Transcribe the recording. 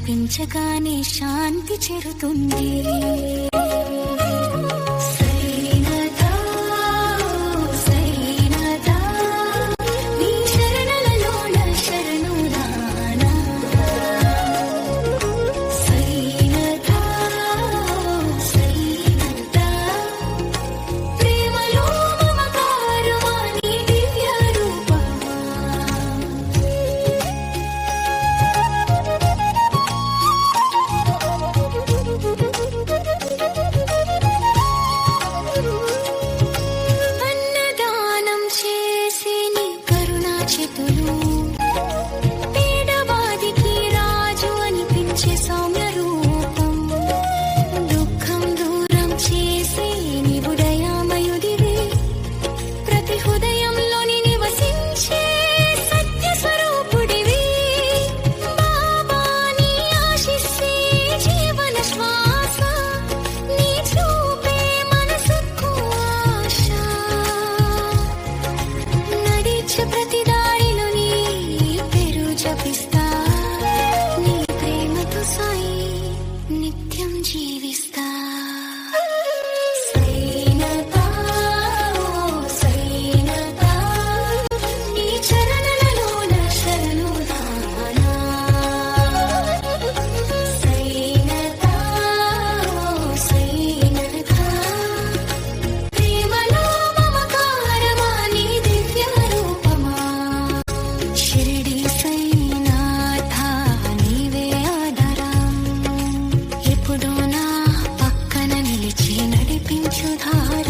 అర్పించగానే శాంతి చెరుతుంది. పేదవాదికి రాజు అనిపించే సౌమ్య రూపం, దుఃఖం దూరం చేసే నీవు దయామయుడివి, ప్రతి హృదయంలోని నివసించే సత్య స్వరూపుడివి. బాబాని ఆశిస్తే జీవన శ్వాస, నీ చూపే మనసుకు ఆశ, నడిచే ప్రతి జపిస్తా నీ ప్రేమతో సాయి నిత్యం జీవిస్తా. సైనతా సైనతా నీ చరణలలోన శరణుదానా. సైనతా సైనతా ప్రేమలో మమకారమా నీ దివ్య రూపమా. షిరిడి ఎప్పుడో నా పక్కన నిలిచి నడిపించు ధార.